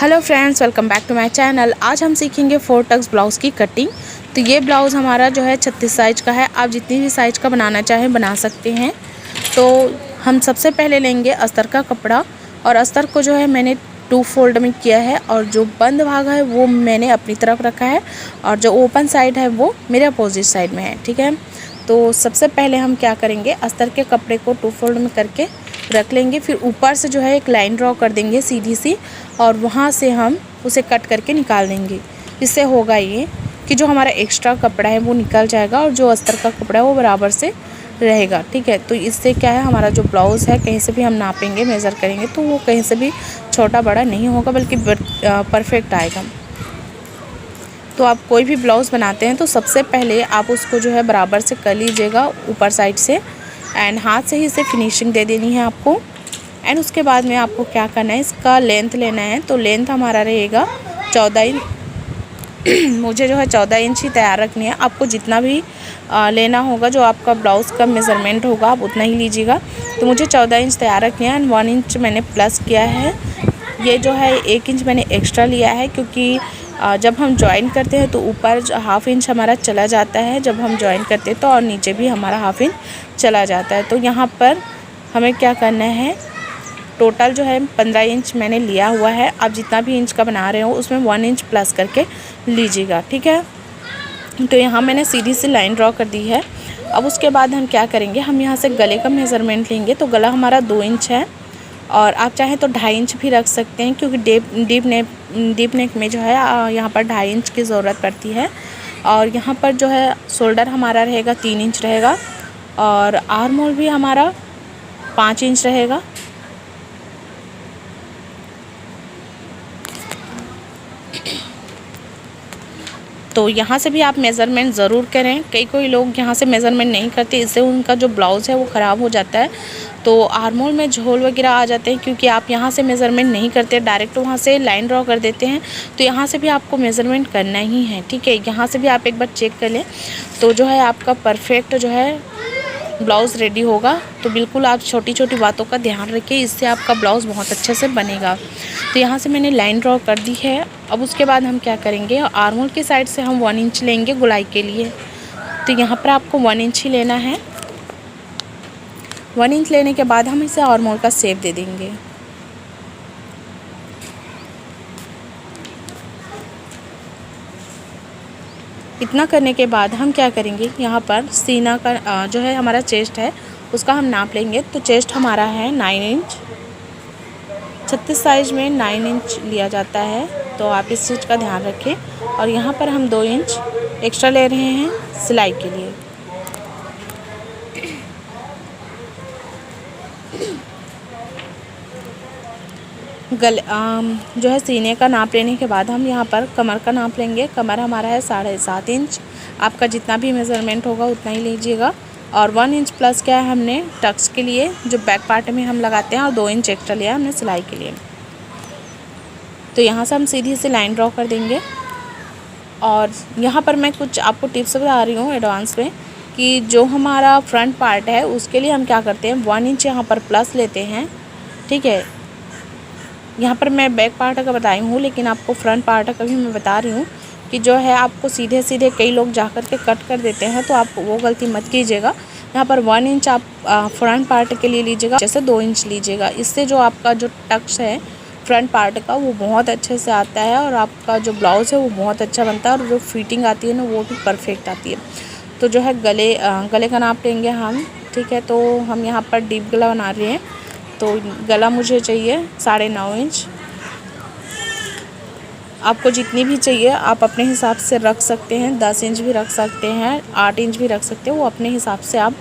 Hello friends, welcome back to my channel. आज हम सीखेंगे 4 टक्स ब्लाउज़ की कटिंग। तो ये ब्लाउज़ हमारा जो है 36 साइज़ का है। आप जितनी भी साइज़ का बनाना चाहें बना सकते हैं। तो हम सबसे पहले लेंगे अस्तर का कपड़ा और अस्तर को जो है मैंने 2 फोल्ड में किया है और जो बंद भाग है वो मैंने अपनी तरफ रखा है और जो ओपन साइड है वो मेरे अपोजिट साइड में है। ठीक है, तो सबसे पहले हम क्या करेंगे, अस्तर के कपड़े को 2 फोल्ड में करके रख लेंगे। फिर ऊपर से जो है एक लाइन ड्रॉ कर देंगे सीधी सी और वहाँ से हम उसे कट करके निकाल देंगे। इससे होगा ये कि जो हमारा एक्स्ट्रा कपड़ा है वो निकल जाएगा और जो अस्तर का कपड़ा है वो बराबर से रहेगा। ठीक है, तो इससे क्या है, हमारा जो ब्लाउज़ है कहीं से भी हम नापेंगे, मेज़र करेंगे तो वो कहीं से भी छोटा बड़ा नहीं होगा बल्कि परफेक्ट आएगा। तो आप कोई भी ब्लाउज़ बनाते हैं तो सबसे पहले आप उसको जो है बराबर से कर लीजिएगा ऊपर साइड से एंड हाथ से ही इसे फिनिशिंग दे देनी है आपको। एंड उसके बाद में आपको क्या करना है, इसका लेंथ लेना है। तो लेंथ हमारा रहेगा 14 इंच। मुझे जो है 14 इंच ही तैयार रखनी है। आपको जितना भी लेना होगा, जो आपका ब्लाउज़ का मेज़रमेंट होगा आप उतना ही लीजिएगा। तो मुझे 14 इंच तैयार रखनी है एंड 1 इंच मैंने प्लस किया है। ये जो है 1 इंच मैंने एक्स्ट्रा लिया है क्योंकि जब हम जॉइन करते हैं तो ऊपर हाफ़ इंच हमारा चला जाता है जब हम जॉइन करते हैं तो, और नीचे भी हमारा हाफ़ इंच चला जाता है। तो यहाँ पर हमें क्या करना है, टोटल जो है 15 इंच मैंने लिया हुआ है। आप जितना भी इंच का बना रहे हो उसमें 1 इंच प्लस करके लीजिएगा। ठीक है, तो यहाँ मैंने सीधी सी लाइन ड्रॉ कर दी है। अब उसके बाद हम क्या करेंगे, हम यहाँ से गले का मेज़रमेंट लेंगे। तो गला हमारा 2 इंच है और आप चाहें तो 2.5 इंच भी रख सकते हैं क्योंकि डीप नेक में जो है यहाँ पर 2.5 इंच की ज़रूरत पड़ती है। और यहाँ पर जो है शोल्डर हमारा रहेगा 3 इंच रहेगा और आर्म होल भी हमारा 5 इंच रहेगा। तो यहाँ से भी आप मेज़रमेंट ज़रूर करें। कोई लोग यहाँ से मेज़रमेंट नहीं करते, इससे उनका जो ब्लाउज़ है वो ख़राब हो जाता है। तो आर्म होल में झोल वगैरह आ जाते हैं क्योंकि आप यहाँ से मेज़रमेंट नहीं करते, डायरेक्ट वहाँ से लाइन ड्रॉ कर देते हैं। तो यहाँ से भी आपको मेज़रमेंट करना ही है। ठीक है, यहाँ से भी आप एक बार चेक कर लें तो जो है आपका परफेक्ट जो है ब्लाउज़ रेडी होगा। तो बिल्कुल आप छोटी छोटी बातों का ध्यान रखिए, इससे आपका ब्लाउज़ बहुत अच्छे से बनेगा। तो यहाँ से मैंने लाइन ड्रॉ कर दी है। अब उसके बाद हम क्या करेंगे, आर्म होल की साइड से हम 1 इंच लेंगे गोलाई के लिए। तो यहाँ पर आपको 1 इंच ही लेना है। 1 इंच लेने के बाद हम इसे आर्म होल का शेप दे देंगे। इतना करने के बाद हम क्या करेंगे, यहाँ पर सीना का जो है हमारा चेस्ट है उसका हम नाप लेंगे। तो चेस्ट हमारा है 9 इंच। 36 साइज़ में 9 इंच लिया जाता है, तो आप इस चीज़ का ध्यान रखें। और यहाँ पर हम 2 इंच एक्स्ट्रा ले रहे हैं सिलाई के लिए। जो है सीने का नाप लेने के बाद हम यहाँ पर कमर का नाप लेंगे। कमर हमारा है 7.5 इंच। आपका जितना भी मेज़रमेंट होगा उतना ही लीजिएगा। और 1 इंच प्लस क्या है हमने टक्स के लिए, जो बैक पार्ट में हम लगाते हैं, और 2 इंच एक्स्ट्रा लिया हमने सिलाई के लिए। तो यहाँ से हम सीधी से लाइन ड्रॉ कर देंगे। और यहाँ पर मैं कुछ आपको टिप्स बता रही हूँ एडवांस में कि जो हमारा फ्रंट पार्ट है उसके लिए हम क्या करते हैं, 1 इंच यहाँ पर प्लस लेते हैं। ठीक है, यहाँ पर मैं बैक पार्ट का बताई हूँ लेकिन आपको फ्रंट पार्ट का भी मैं बता रही हूँ कि जो है आपको सीधे सीधे कई लोग जा कर के कट कर देते हैं, तो आप वो गलती मत कीजिएगा। यहाँ पर 1 इंच आप फ्रंट पार्ट के लिए लीजिएगा, जैसे 2 इंच लीजिएगा। इससे जो आपका जो टक्स है फ्रंट पार्ट का वो बहुत अच्छे से आता है और आपका जो ब्लाउज़ है वो बहुत अच्छा बनता है और जो फिटिंग आती है ना वो भी परफेक्ट आती है। तो जो है गले का नाप लेंगे हम। ठीक है, तो हम यहाँ पर डीप गला बना रहे हैं। तो गला मुझे चाहिए 9.5 इंच। आपको जितनी भी चाहिए आप अपने हिसाब से रख सकते हैं, 10 इंच भी रख सकते हैं, 8 इंच भी रख सकते हैं। वो अपने हिसाब से आप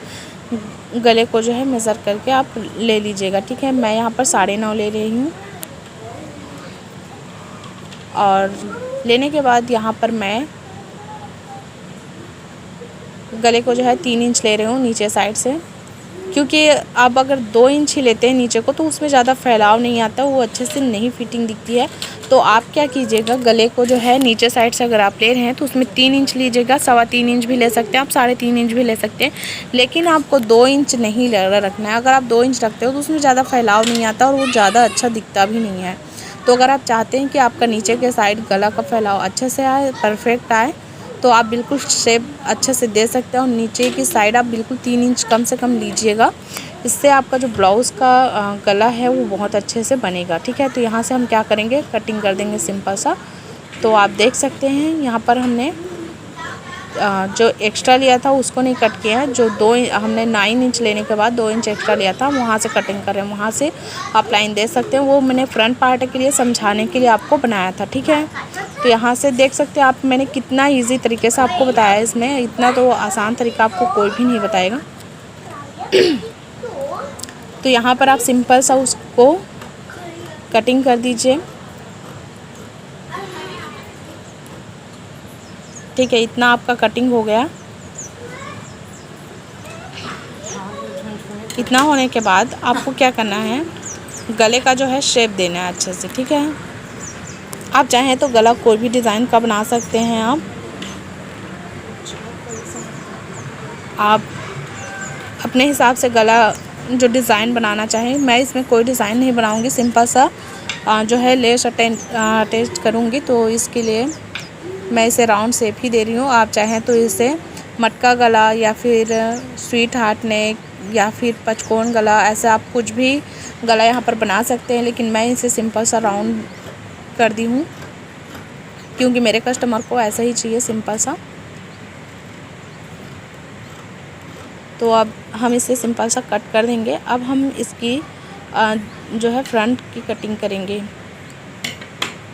गले को जो है मेज़र करके आप ले लीजिएगा। ठीक है, मैं यहाँ पर 9.5 ले रही हूँ। और लेने के बाद यहाँ पर मैं गले को जो है 3 इंच ले रही हूँ नीचे साइड से, क्योंकि आप अगर 2 इंच ही लेते हैं नीचे को तो उसमें ज़्यादा फैलाव नहीं आता, वो अच्छे से नहीं फिटिंग दिखती है। तो आप क्या कीजिएगा, गले को जो है नीचे साइड से अगर आप ले रहे हैं तो उसमें 3 इंच लीजिएगा। 3.25 इंच भी ले सकते हैं आप, 3.5 इंच भी ले सकते हैं, लेकिन आपको 2 इंच नहीं रखना है। अगर आप 2 इंच रखते हो तो उसमें ज़्यादा फैलाव नहीं आता और वो ज़्यादा अच्छा दिखता भी नहीं है। तो अगर आप चाहते हैं कि आपका नीचे के साइड गला का फैलाव अच्छे से आए, परफेक्ट आए, तो आप बिल्कुल शेप अच्छे से दे सकते हैं। और नीचे की साइड आप बिल्कुल 3 इंच कम से कम लीजिएगा, इससे आपका जो ब्लाउज़ का गला है वो बहुत अच्छे से बनेगा, ठीक है। तो यहाँ से हम क्या करेंगे, कटिंग कर देंगे सिंपल सा। तो आप देख सकते हैं यहाँ पर हमने जो एक्स्ट्रा लिया था उसको नहीं कट किया है। जो हमने 9 इंच लेने के बाद 2 इंच एक्स्ट्रा लिया था, वहाँ से कटिंग कर रहे हैं, वहाँ से आप लाइन दे सकते हैं। वो मैंने फ्रंट पार्ट के लिए समझाने के लिए आपको बनाया था, ठीक है। तो यहाँ से देख सकते हैं आप, मैंने कितना इजी तरीके से आपको बताया है। इसमें इतना तो आसान तरीका आपको कोई भी नहीं बताएगा। तो यहाँ पर आप सिंपल सा उसको कटिंग कर दीजिए, ठीक है। इतना आपका कटिंग हो गया। इतना होने के बाद आपको क्या करना है, गले का जो है शेप देना है अच्छे से, ठीक है। आप चाहें तो गला कोई भी डिज़ाइन का बना सकते हैं। आप अपने हिसाब से गला जो डिज़ाइन बनाना चाहें। मैं इसमें कोई डिज़ाइन नहीं बनाऊंगी, सिंपल सा जो है लेस अटैच करूंगी। तो इसके लिए मैं इसे राउंड शेप ही दे रही हूँ। आप चाहें तो इसे मटका गला या फिर स्वीट हार्ट नेक या फिर पचकोन गला, ऐसे आप कुछ भी गला यहाँ पर बना सकते हैं। लेकिन मैं इसे सिंपल सा राउंड कर दी हूँ, क्योंकि मेरे कस्टमर को ऐसा ही चाहिए, सिंपल सा। तो अब हम इसे सिंपल सा कट कर देंगे। अब हम इसकी जो है फ्रंट की कटिंग करेंगे।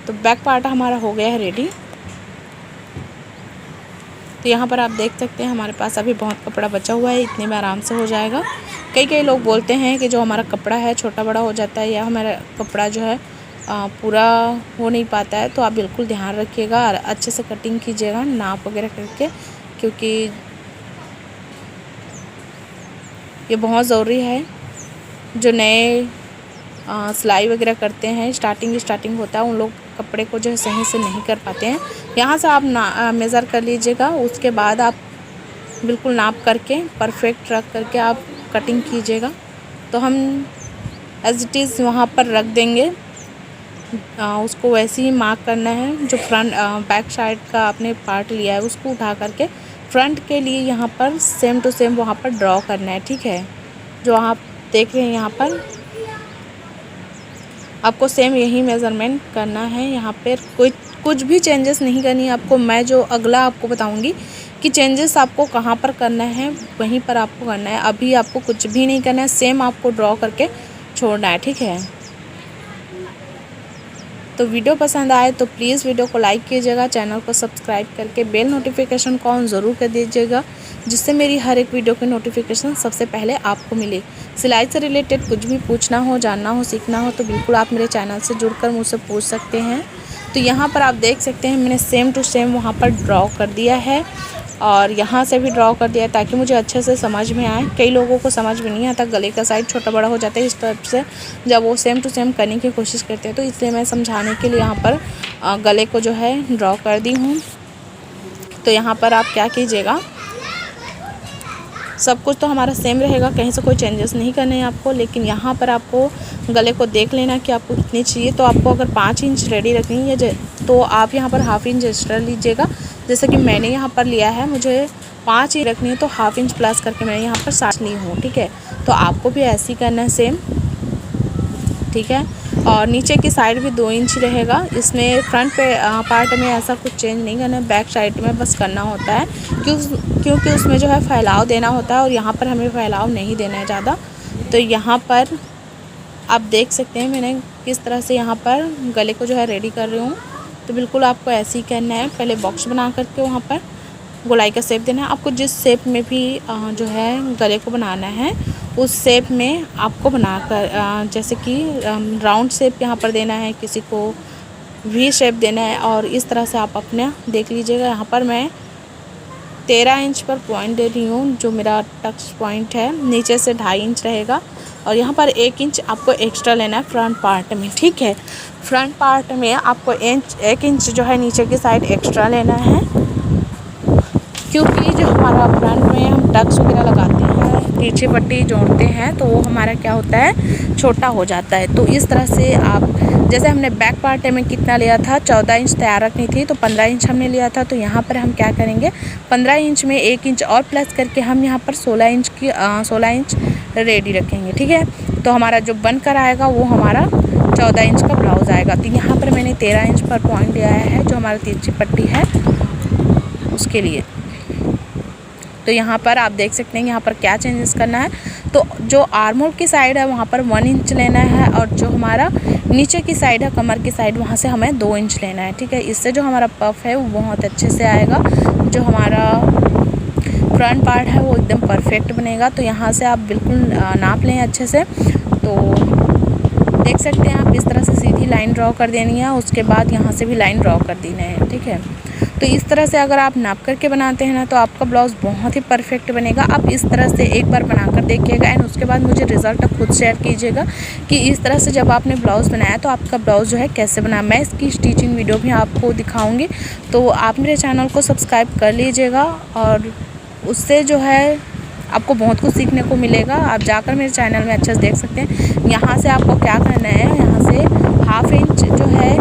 तो बैक पार्ट हमारा हो गया है रेडी। तो यहाँ पर आप देख सकते हैं हमारे पास अभी बहुत कपड़ा बचा हुआ है, इतने में आराम से हो जाएगा। कई लोग बोलते हैं कि जो हमारा कपड़ा है छोटा बड़ा हो जाता है, या हमारा कपड़ा जो है पूरा हो नहीं पाता है। तो आप बिल्कुल ध्यान रखिएगा और अच्छे से कटिंग कीजिएगा नाप वगैरह करके, क्योंकि ये बहुत ज़रूरी है। जो नए सिलाई वगैरह करते हैं, स्टार्टिंग होता है, उन लोग कपड़े को जो है सही से नहीं कर पाते हैं। यहाँ से आप मेज़र कर लीजिएगा, उसके बाद आप बिल्कुल नाप करके परफेक्ट रख करके आप कटिंग कीजिएगा। तो हम एज इट इज़ वहाँ पर रख देंगे, उसको वैसे ही मार्क करना है। जो फ्रंट बैक साइड का आपने पार्ट लिया है उसको उठा करके फ्रंट के लिए यहाँ पर सेम टू सेम वहाँ पर ड्रॉ करना है, ठीक है। जो आप देख रहे हैं यहाँ पर आपको सेम यही मेज़रमेंट करना है। यहाँ पर कुछ भी चेंजेस नहीं करनी है आपको। मैं जो अगला आपको बताऊँगी कि चेंजेस आपको कहाँ पर करना है, वहीं पर आपको करना है। अभी आपको कुछ भी नहीं करना है, सेम आपको ड्रॉ करके छोड़ना है, ठीक है। तो वीडियो पसंद आए तो प्लीज़ वीडियो को लाइक कीजिएगा, चैनल को सब्सक्राइब करके बेल नोटिफिकेशन को ऑन ज़रूर कर दीजिएगा, जिससे मेरी हर एक वीडियो की नोटिफिकेशन सबसे पहले आपको मिले। सिलाई से रिलेटेड कुछ भी पूछना हो, जानना हो, सीखना हो तो बिल्कुल आप मेरे चैनल से जुड़कर मुझसे पूछ सकते हैं। तो यहाँ पर आप देख सकते हैं मैंने सेम टू सेम वहाँ पर ड्रॉ कर दिया है और यहाँ से भी ड्रॉ कर दिया है, ताकि मुझे अच्छे से समझ में आए। कई लोगों को समझ में नहीं आता, गले का साइड छोटा बड़ा हो जाता है इस टाइप से जब वो सेम टू सेम करने की कोशिश करते हैं। तो इसलिए मैं समझाने के लिए यहाँ पर गले को जो है ड्रॉ कर दी हूँ। तो यहाँ पर आप क्या कीजिएगा, सब कुछ तो हमारा सेम रहेगा, कहीं से कोई चेंजेस नहीं करने हैं आपको। लेकिन यहाँ पर आपको गले को देख लेना कि आपको कितनी चाहिए। तो आपको अगर 5 इंच रेडी रखनी है तो आप यहाँ पर ½ इंच एक्स्ट्रा लीजिएगा। जैसे कि मैंने यहाँ पर लिया है, मुझे 5 इंच रखनी है तो ½ इंच प्लस करके मैंने यहाँ पर 7 ली हूँ, ठीक है। तो आपको भी ऐसे ही करना है सेम, ठीक है। और नीचे की साइड भी 2 इंच रहेगा। इसमें फ्रंट पे पार्ट में ऐसा कुछ चेंज नहीं करना है, बैक साइड में बस करना होता है, क्योंकि उसमें जो है फैलाव देना होता है और यहाँ पर हमें फैलाव नहीं देना है ज़्यादा। तो यहाँ पर आप देख सकते हैं मैंने किस तरह से यहाँ पर गले को जो है रेडी कर रही हूँ। तो बिल्कुल आपको ऐसे ही करना है। पहले बॉक्स बना करके वहाँ पर गोलाई का शेप देना है। आपको जिस शेप में भी जो है गले को बनाना है उस शेप में आपको बनाकर, जैसे कि राउंड शेप यहाँ पर देना है, किसी को वी शेप देना है, और इस तरह से आप अपने देख लीजिएगा। यहाँ पर मैं 13 इंच पर पॉइंट दे रही हूँ, जो मेरा टक्स पॉइंट है। नीचे से 2.5 इंच रहेगा और यहाँ पर 1 इंच आपको एक्स्ट्रा लेना है फ्रंट पार्ट में, ठीक है। फ्रंट पार्ट में आपको 1 इंच जो है नीचे की साइड एक्स्ट्रा लेना है, क्योंकि जो हमारा फ्रंट में हम टक्स वगैरह लगाते हैं तिरछी पट्टी जोड़ते हैं तो वो हमारा क्या होता है, छोटा हो जाता है। तो इस तरह से आप, जैसे हमने बैक पार्ट में कितना लिया था, 14 इंच तैयार रखनी थी तो 15 इंच हमने लिया था। तो यहाँ पर हम क्या करेंगे, 15 इंच में 1 इंच और प्लस करके हम यहाँ पर 16 इंच रेडी रखेंगे। ठीक है, तो हमारा जो बन कर आएगा वो हमारा 14 इंच का ब्लाउज़ आएगा। तो यहाँ पर मैंने 13 इंच पर पॉइंट लिया है जो हमारा तिरछी पट्टी है उसके लिए। तो यहाँ पर आप देख सकते हैं यहाँ पर क्या चेंजेस करना है। तो जो आर्म होल की साइड है वहाँ पर 1 इंच लेना है और जो हमारा नीचे की साइड है, कमर की साइड, वहाँ से हमें 2 इंच लेना है। ठीक है, इससे जो हमारा पफ है वो बहुत अच्छे से आएगा, जो हमारा फ्रंट पार्ट है वो एकदम परफेक्ट बनेगा। तो यहाँ से आप बिल्कुल नाप लें अच्छे से। तो देख सकते हैं आप, इस तरह से सीधी लाइन ड्रॉ कर देनी है, उसके बाद यहाँ से भी लाइन ड्रॉ कर देना है। ठीक है, तो इस तरह से अगर आप नाप करके बनाते हैं ना तो आपका ब्लाउज़ बहुत ही परफेक्ट बनेगा। आप इस तरह से एक बार बनाकर देखिएगा एंड उसके बाद मुझे रिज़ल्ट खुद शेयर कीजिएगा कि इस तरह से जब आपने ब्लाउज़ बनाया तो आपका ब्लाउज़ जो है कैसे बना। मैं इसकी स्टिचिंग वीडियो भी आपको दिखाऊँगी, तो आप मेरे चैनल को सब्सक्राइब कर लीजिएगा और उससे जो है आपको बहुत कुछ सीखने को मिलेगा। आप जाकर मेरे चैनल में अच्छे से देख सकते हैं। यहाँ से आपको क्या करना है, यहाँ से 1/2 इंच जो है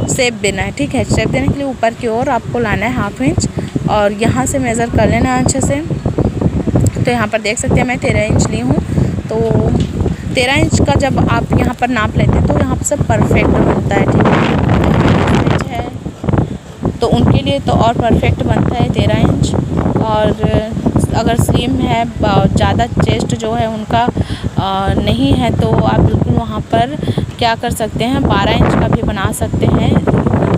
शेप देना है। ठीक है, शेप देने के लिए ऊपर की ओर आपको लाना है 1/2 इंच और यहाँ से मेज़र कर लेना है अच्छे से। तो यहाँ पर देख सकते हैं मैं 13 इंच ली हूँ। तो 13 इंच का जब आप यहाँ पर नाप लेते हैं तो यहाँ पर सब परफेक्ट बनता है। ठीक है, तो उनके लिए तो और परफेक्ट बनता है 13 इंच। और अगर स्लिम है, ज़्यादा चेस्ट जो है उनका नहीं है, तो आप बिल्कुल वहाँ पर क्या कर सकते हैं, 12 इंच का भी बना सकते हैं।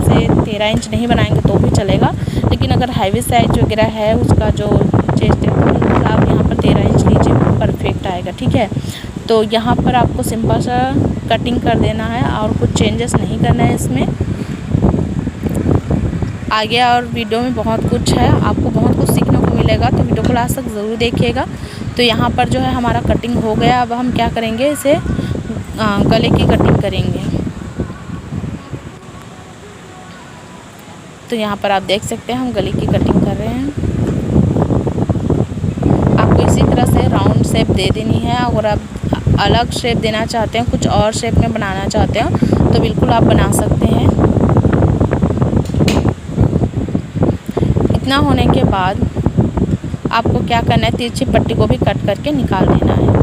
से 13 इंच नहीं बनाएंगे तो भी चलेगा, लेकिन अगर हैवी साइज वगैरह है उसका जो चेस्ट है तो आप यहाँ पर 13 इंच लीजिए, परफेक्ट आएगा। ठीक है, तो यहाँ पर आपको सिंपल सा कटिंग कर देना है और कुछ चेंजेस नहीं करना है इसमें। आगे और वीडियो में बहुत कुछ है, आपको बहुत कुछ सीखने को मिलेगा, तो वीडियो को लास्ट तक ज़रूर देखिएगा। तो यहाँ पर जो है हमारा कटिंग हो गया। अब हम क्या करेंगे, इसे गले की कटिंग करेंगे। तो यहाँ पर आप देख सकते हैं हम गले की कटिंग कर रहे हैं। आपको इसी तरह से राउंड शेप दे देनी है। अगर आप अलग शेप देना चाहते हैं, कुछ और शेप में बनाना चाहते हैं तो बिल्कुल आप बना सकते हैं। इतना होने के बाद आपको क्या करना है, तिरछी पट्टी को भी कट करके निकाल देना है।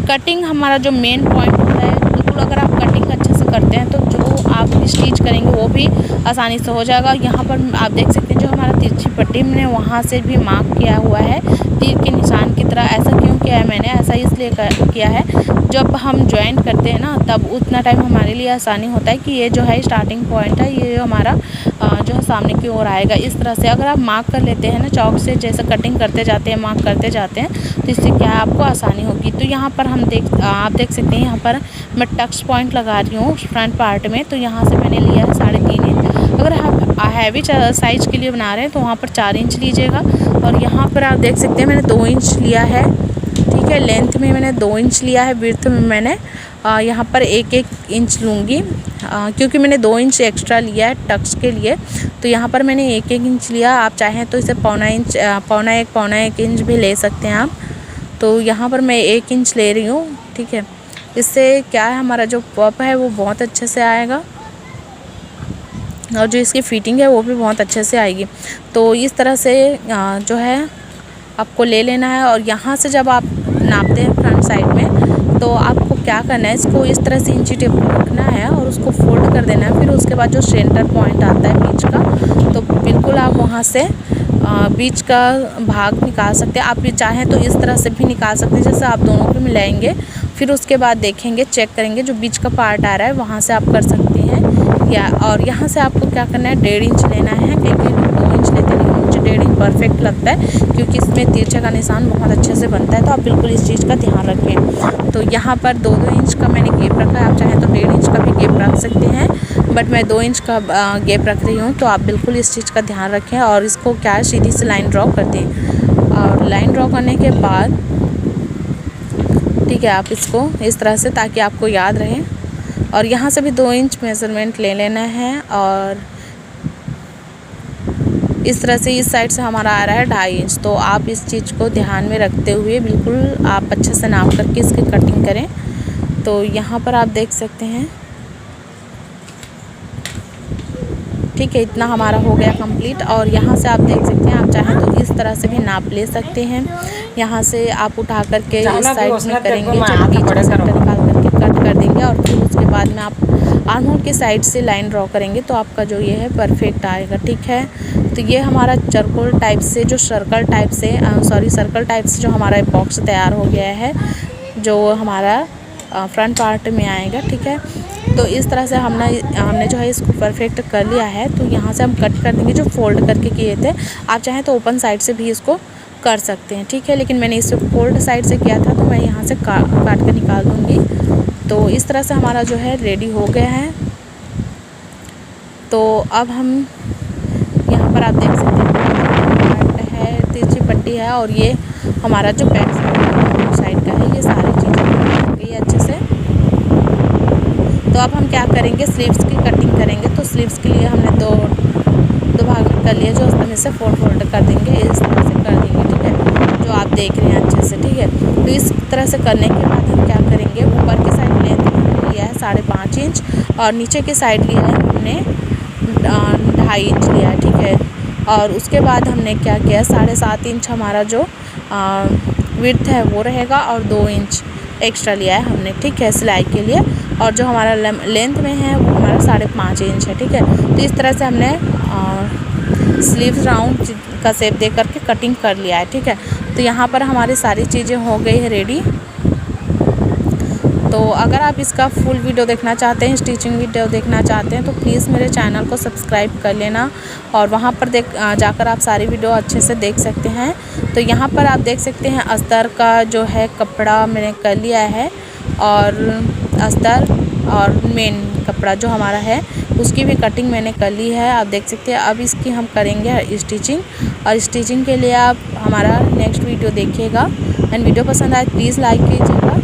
कटिंग हमारा जो मेन पॉइंट होता है, बिल्कुल अगर आप कटिंग अच्छे से करते हैं तो जो आप स्टिच करेंगे वो भी आसानी से हो जाएगा। यहाँ पर आप देख सकते हैं जो हमारा तिरछी पट्टी मैंने वहाँ से भी मार्क किया हुआ है तीर के निशान की तरह। ऐसा क्यों किया है मैंने, ऐसा इसलिए किया है, जब हम ज्वाइन करते हैं ना तब उतना टाइम हमारे लिए आसानी होता है कि ये जो है स्टार्टिंग पॉइंट है, ये हमारा जो है सामने की ओर आएगा। इस तरह से अगर आप मार्क कर लेते हैं ना चौक से, जैसे कटिंग करते जाते हैं, मार्क करते जाते हैं, तो इससे क्या है आपको आसानी होगी। तो यहाँ पर आप देख सकते हैं यहाँ पर मैं टक्स पॉइंट लगा रही हूँ फ्रंट पार्ट में। तो यहाँ से मैंने लिया है 3.5 इंच। अगर आप हैवी साइज के लिए बना रहे हैं तो वहाँ पर 4 इंच लीजिएगा। और यहाँ पर आप देख सकते हैं मैंने 2 इंच लिया है। ठीक है, लेंथ में मैंने 2 इंच लिया है, विड्थ में मैंने यहाँ पर 1-1 इंच लूँगी, क्योंकि मैंने 2 इंच एक्स्ट्रा लिया है टक्स के लिए। तो यहाँ पर मैंने 1-1 इंच लिया। आप चाहें तो इसे पौना एक इंच भी ले सकते हैं आप। तो यहाँ पर मैं 1 इंच ले रही हूँ। ठीक है, इससे क्या है हमारा जो पफ है वो बहुत अच्छे से आएगा और जो इसकी फिटिंग है वो भी बहुत अच्छे से आएगी। तो इस तरह से जो है आपको ले लेना है। और यहाँ से जब आप नापते हैं फ्रंट साइड में तो आपको क्या करना है, इसको इस तरह से इंची टेप रखना है और उसको फोल्ड कर देना है। फिर उसके बाद जो सेंटर पॉइंट आता है बीच का, तो बिल्कुल आप वहाँ से बीच का भाग निकाल सकते हैं। आप भी चाहें तो इस तरह से भी निकाल सकते हैं, जैसे आप दोनों को मिलाएंगे। फिर उसके बाद देखेंगे, चेक करेंगे जो बीच का पार्ट आ रहा है वहाँ से आप कर सकते हैं। या और यहाँ से आपको क्या करना है, 1.5 इंच लेना है, क्योंकि 2 इंच लेते नहीं, मुझे 1.5 इंच परफेक्ट लगता है क्योंकि इसमें तिरछे का निशान बहुत अच्छे से बनता है। तो आप बिल्कुल इस चीज़ का ध्यान रखें। तो यहाँ पर 2-2 इंच का मैंने गैप रखा है। आप चाहें तो 1.5 इंच का भी गैप रख सकते हैं, बट मैं 2 इंच का गैप रख रही हूँ। तो आप बिल्कुल इस चीज़ का ध्यान रखें और इसको क्या है सीधी से लाइन ड्रॉ कर दें। और लाइन ड्रॉ करने के बाद ठीक है, आप इसको इस तरह से, ताकि आपको याद रहे। और यहाँ से भी 2 इंच मेज़रमेंट ले लेना है और इस तरह से इस साइड से हमारा आ रहा है 2.5 इंच। तो आप इस चीज़ को ध्यान में रखते हुए बिल्कुल आप अच्छे से नाप करके इसकी कटिंग करें। तो यहाँ पर आप देख सकते हैं, ठीक है, इतना हमारा हो गया कंप्लीट। और यहाँ से आप देख सकते हैं, आप चाहें तो इस तरह से भी नाप ले सकते हैं। यहाँ से आप उठा करके इस साइड में करेंगे, जब बीच में सेंटर निकाल करके कट कर देंगे और फिर उसके बाद में आप आर्म होल के साइड से लाइन ड्रॉ करेंगे तो आपका जो ये है परफेक्ट आएगा, ठीक है। तो ये हमारा सर्कल टाइप से सर्कल टाइप से जो हमारा बॉक्स तैयार हो गया है, जो हमारा फ्रंट पार्ट में आएगा, ठीक है। तो इस तरह से हमने जो है इसको परफेक्ट कर लिया है। तो यहाँ से हम कट कर देंगे, जो फोल्ड करके किए थे। आप चाहें तो ओपन साइड से भी इसको कर सकते हैं, ठीक है, लेकिन मैंने इसे फोल्ड साइड से किया था तो मैं यहाँ से काट कर निकाल दूँगी। तो इस तरह से हमारा जो है रेडी हो गया है। तो अब हम यहाँ पर आप देख सकते हैं, तिरछी पट्टी है और ये हमारा जो बैक साइड का है, ये सारी चीज़ें हो गई अच्छे से। तो अब हम क्या करेंगे, स्लीव्स की कटिंग करेंगे। तो स्लीव्स के लिए हमने दो भाग कर लिया, जो उसमें से फोल्ड कर देंगे, इस तरह से कर देंगे, ठीक है, जो आप देख रहे हैं अच्छे से, ठीक है। तो इस तरह से करने के बाद हम क्या करेंगे, ऊपर की साइड लेंथ लिया है 5.5 इंच और नीचे की साइड लिया है हमने 2.5 इंच लिया है, ठीक है। और उसके बाद हमने क्या किया, 7.5 इंच हमारा जो विड्थ है वो रहेगा और 2 इंच एक्स्ट्रा लिया है हमने, ठीक है, सिलाई के लिए। और जो हमारा लेंथ में है वो हमारा 5.5 इंच है, ठीक है। तो इस तरह से हमने स्लीव्स राउंड का शेप दे करके कटिंग कर लिया है, ठीक है। तो यहाँ पर हमारी सारी चीज़ें हो गई है रेडी। तो अगर आप इसका फुल वीडियो देखना चाहते हैं, स्टिचिंग वीडियो देखना चाहते हैं, तो प्लीज़ मेरे चैनल को सब्सक्राइब कर लेना और वहाँ पर जाकर आप सारी वीडियो अच्छे से देख सकते हैं। तो यहाँ पर आप देख सकते हैं अस्तर का जो है कपड़ा मैंने कर लिया है और अस्तर और मेन कपड़ा जो हमारा है उसकी भी कटिंग मैंने कर ली है, आप देख सकते हैं। अब इसकी हम करेंगे स्टिचिंग, और स्टिचिंग के लिए आप हमारा नेक्स्ट वीडियो देखिएगा। एंड वीडियो पसंद आए प्लीज़ लाइक कीजिएगा।